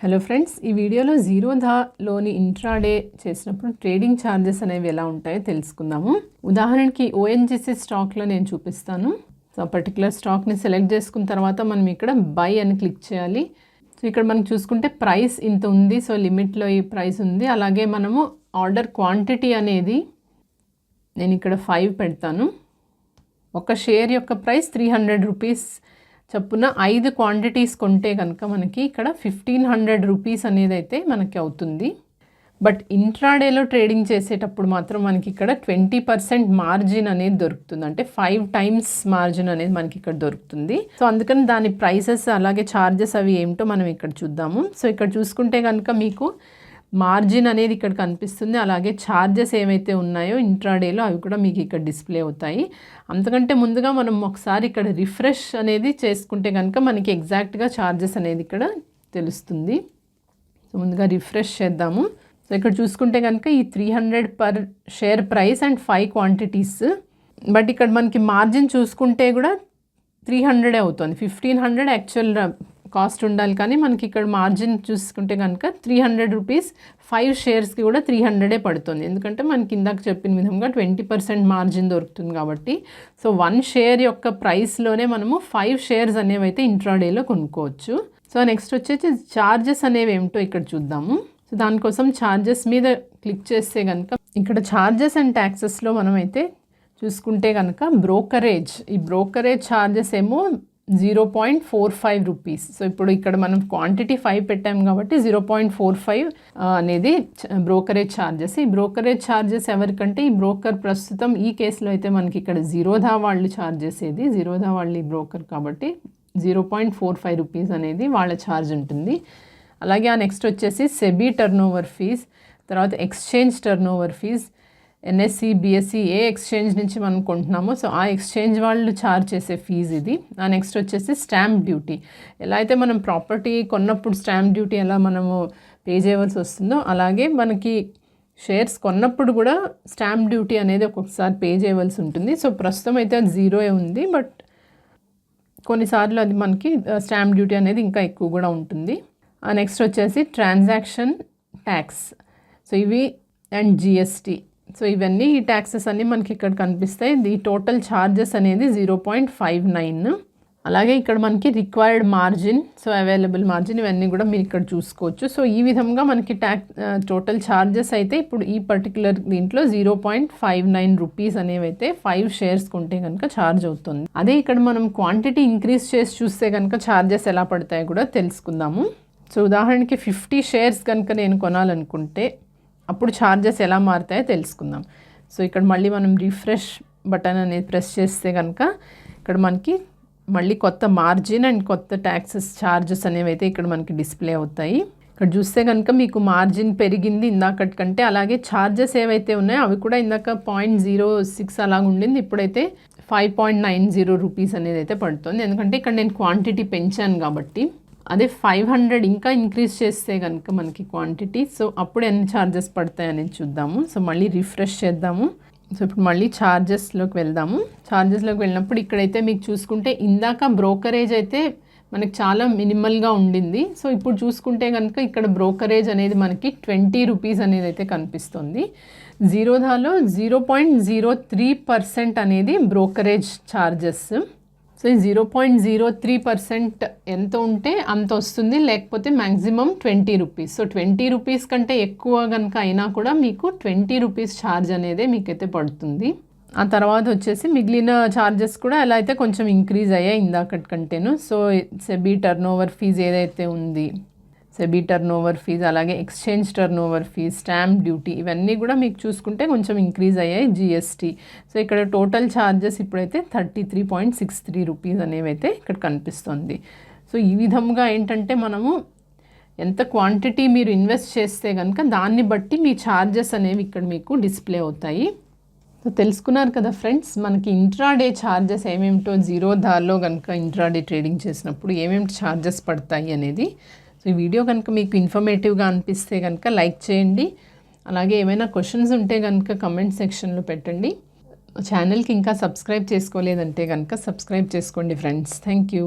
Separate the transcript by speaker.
Speaker 1: Hello friends, ఈ వీడియోలో జీరోధాలోని intraday చేసినప్పుడు ట్రేడింగ్ ఛార్జెస్ అనేవి ఎలా ఉంటాయో తెలుసుకుందాము. ఉదాహరణకి ఓఎన్జీసీ స్టాక్లో నేను చూపిస్తాను. సో పర్టికులర్ స్టాక్ని సెలెక్ట్ చేసుకున్న తర్వాత మనం ఇక్కడ బై అని క్లిక్ చేయాలి. సో ఇక్కడ మనం చూసుకుంటే ప్రైస్ ఇంత ఉంది, సో లిమిట్లో ఈ ప్రైస్ ఉంది. అలాగే మనము ఆర్డర్ క్వాంటిటీ అనేది నేను ఇక్కడ 5 పెడతాను. ఒక షేర్ యొక్క ప్రైస్ 300 రూపీస్ చొప్పున 5 క్వాంటిటీస్ కొంటే కనుక మనకి ఇక్కడ 1500 రూపీస్ అనేది అయితే మనకి అవుతుంది. బట్ ఇంట్రాడేలో ట్రేడింగ్ చేసేటప్పుడు మాత్రం మనకి ఇక్కడ 20% మార్జిన్ అనేది దొరుకుతుంది. అంటే 5 టైమ్స్ మార్జిన్ అనేది మనకి ఇక్కడ దొరుకుతుంది. సో అందుకని దాని ప్రైసెస్ అలాగే ఛార్జెస్ అవి ఏమిటో మనం ఇక్కడ చూద్దాము. సో ఇక్కడ చూసుకుంటే కనుక మీకు మార్జిన్ అనేది ఇక్కడ కనిపిస్తుంది. అలాగే ఛార్జెస్ ఏవైతే ఉన్నాయో ఇంట్రాడేలో అవి కూడా మీకు ఇక్కడ డిస్ప్లే అవుతాయి. అంతకంటే ముందుగా మనం ఒకసారి ఇక్కడ రిఫ్రెష్ అనేది చేసుకుంటే కనుక మనకి ఎగ్జాక్ట్గా ఛార్జెస్ అనేది ఇక్కడ తెలుస్తుంది. సో ముందుగా రిఫ్రెష్ చేద్దాము. సో ఇక్కడ చూసుకుంటే కనుక ఈ 300 per share price and 5 quantities. But ఇక్కడ మనకి మార్జిన్ చూసుకుంటే కూడా 300 అవుతుంది. 1500 యాక్చువల్ కాస్ట్ ఉండాలి, కానీ మనకి ఇక్కడ మార్జిన్ చూసుకుంటే కనుక 300 రూపీస్ 5 షేర్స్కి కూడా 300 పడుతుంది. ఎందుకంటే మనకి ఇందాక చెప్పిన విధంగా 20% మార్జిన్ దొరుకుతుంది కాబట్టి. సో 1 షేర్ యొక్క ప్రైస్లోనే మనము 5 షేర్స్ అనేవి అయితే ఇంట్రాడేలో కొనుక్కోవచ్చు. సో నెక్స్ట్ వచ్చేసి ఛార్జెస్ అనేవి ఏమిటో ఇక్కడ చూద్దాము. సో దానికోసం ఛార్జెస్ మీద క్లిక్ చేస్తే కనుక ఇక్కడ ఛార్జెస్ అండ్ ట్యాక్సెస్లో మనమైతే చూసుకుంటే కనుక ఈ బ్రోకరేజ్ ఛార్జెస్ ఏమో 0.45 రూపీస్. సో ఇప్పుడు ఇక్కడ మనం క్వాంటిటీ 5 పెట్టాము కాబట్టి 0.45 అనేది బ్రోకరేజ్ ఛార్జెస్. ఈ బ్రోకరేజ్ ఛార్జెస్ ఎవరికంటే ఈ బ్రోకర్ ప్రస్తుతం ఈ కేసులో అయితే మనకి ఇక్కడ జీరోధా వాళ్ళు ఛార్జ్ చేసేది. జీరోధా వాళ్ళు ఈ బ్రోకర్ కాబట్టి 0.45 రూపీస్ అనేది వాళ్ళ ఛార్జ్ ఉంటుంది. అలాగే ఆ నెక్స్ట్ వచ్చేసి సెబీ టర్నోవర్ ఫీజ్, తర్వాత exchange turnover fees, NSE BSE ఏ ఎక్స్చేంజ్ నుంచి మనం కొంటున్నామో సో ఆ ఎక్స్చేంజ్ వాళ్ళు ఛార్జ్ చేసే ఫీజు ఇది. ఆ నెక్స్ట్ వచ్చేసి స్టాంప్ డ్యూటీ. ఎలా అయితే మనం ప్రాపర్టీ కొన్నప్పుడు స్టాంప్ డ్యూటీ ఎలా మనము పే చేయవలసి వస్తుందో అలాగే మనకి షేర్స్ కొన్నప్పుడు కూడా స్టాంప్ డ్యూటీ అనేది ఒక్కొక్కసారి పే చేయవలసి ఉంటుంది. సో ప్రస్తుతం అయితే అది 0 ఉంది, బట్ కొన్నిసార్లు అది మనకి స్టాంప్ డ్యూటీ అనేది ఇంకా ఎక్కువ కూడా ఉంటుంది. ఆ నెక్స్ట్ వచ్చేసి ట్రాన్సాక్షన్ ట్యాక్స్, సో ఇవి అండ్ జిఎస్టీ. సో ఇవన్నీ ఈ ట్యాక్సెస్ అన్నీ మనకి ఇక్కడ కనిపిస్తాయి. ఈ టోటల్ ఛార్జెస్ అనేది 0.59. అలాగే ఇక్కడ మనకి required margin, so available margin, ఇవన్నీ కూడా మీరు ఇక్కడ చూసుకోవచ్చు. సో ఈ విధంగా మనకి టోటల్ ఛార్జెస్ అయితే ఇప్పుడు ఈ పర్టికులర్ దీంట్లో 0.59 రూపీస్ అనేవి అయితే 5 షేర్స్ కొంటే కనుక ఛార్జ్ అవుతుంది. అదే ఇక్కడ మనం క్వాంటిటీ ఇంక్రీజ్ చేసి చూస్తే కనుక ఛార్జెస్ ఎలా పడతాయో కూడా తెలుసుకుందాము. సో ఉదాహరణకి 50 షేర్స్ కనుక నేను కొనాలనుకుంటే అప్పుడు ఛార్జెస్ ఎలా మారుతాయో తెలుసుకుందాం. సో ఇక్కడ మళ్ళీ మనం రిఫ్రెష్ బటన్ అనేది ప్రెస్ చేస్తే కనుక ఇక్కడ మనకి మళ్ళీ కొత్త మార్జిన్ అండ్ కొత్త ట్యాక్సెస్ ఛార్జెస్ అనేవి అయితే ఇక్కడ మనకి డిస్ప్లే అవుతాయి. ఇక్కడ చూస్తే కనుక మీకు మార్జిన్ పెరిగింది ఇందాకటి కంటే. అలాగే ఛార్జెస్ ఏవైతే ఉన్నాయో అవి కూడా ఇందాక 0.06 అలాగ ఉండింది, ఇప్పుడైతే 5.90 రూపీస్ అనేది అయితే పడుతుంది. ఎందుకంటే ఇక్కడ నేను క్వాంటిటీ పెంచాను కాబట్టి. అదే 500 ఇంకా ఇంక్రీజ్ చేస్తే కనుక మనకి క్వాంటిటీ, సో అప్పుడు ఎన్ని ఛార్జెస్ పడతాయి అనేది చూద్దాము. సో మళ్ళీ రిఫ్రెష్ చేద్దాము. సో ఇప్పుడు మళ్ళీ ఛార్జెస్లోకి వెళ్దాము. ఛార్జెస్లోకి వెళ్ళినప్పుడు ఇక్కడైతే మీకు చూసుకుంటే ఇందాక బ్రోకరేజ్ అయితే మనకి చాలా మినిమల్గా ఉండింది. సో ఇప్పుడు చూసుకుంటే కనుక ఇక్కడ బ్రోకరేజ్ అనేది మనకి 20 రూపీస్ అనేది అయితే కనిపిస్తుంది. జీరోధాలో 0.03% అనేది బ్రోకరేజ్ ఛార్జెస్. సో ఈ 0.03% ఎంత ఉంటే అంత వస్తుంది, లేకపోతే మ్యాక్సిమం 20 రూపీస్. సో 20 రూపీస్ కంటే ఎక్కువ కనుక అయినా కూడా మీకు 20 రూపీస్ ఛార్జ్ అనేది మీకైతే పడుతుంది. ఆ తర్వాత వచ్చేసి మిగిలిన ఛార్జెస్ కూడా ఎలా అయితే కొంచెం ఇంక్రీజ్ అయ్యాయి ఇందాకటి కంటేను. సో సెబీ టర్నోవర్ ఫీజ్ ఏదైతే ఉంది, సెబీ టర్నోవర్ ఫీజ్, అలాగే exchange turnover fees, stamp duty, ఇవన్నీ కూడా మీకు చూసుకుంటే కొంచెం ఇంక్రీజ్ అయ్యాయి. జిఎస్టీ. సో ఇక్కడ టోటల్ ఛార్జెస్ ఇప్పుడైతే 33.63 రూపీస్ అనేవి అయితే ఇక్కడ కనిపిస్తుంది. సో ఈ విధంగా ఏంటంటే మనము ఎంత క్వాంటిటీ మీరు ఇన్వెస్ట్ చేస్తే కనుక దాన్ని బట్టి మీ ఛార్జెస్ అనేవి ఇక్కడ మీకు డిస్ప్లే అవుతాయి. సో తెలుసుకున్నారు కదా ఫ్రెండ్స్, మనకి ఇంట్రాడే ఛార్జెస్ ఏమేమిటో జీరోధాలో కనుక ఇంట్రాడే ట్రేడింగ్ చేసినప్పుడు ఏమేమి ఛార్జెస్ పడతాయి అనేది. సో ఈ వీడియో కనుక మీకు ఇన్ఫర్మేటివ్గా అనిపిస్తే కనుక లైక్ చేయండి. అలాగే ఏమైనా క్వశ్చన్స్ ఉంటే కనుక కమెంట్ సెక్షన్లో పెట్టండి. ఛానల్కి ఇంకా సబ్స్క్రైబ్ చేసుకోలేదంటే కనుక సబ్స్క్రైబ్ చేసుకోండి ఫ్రెండ్స్. Thank you.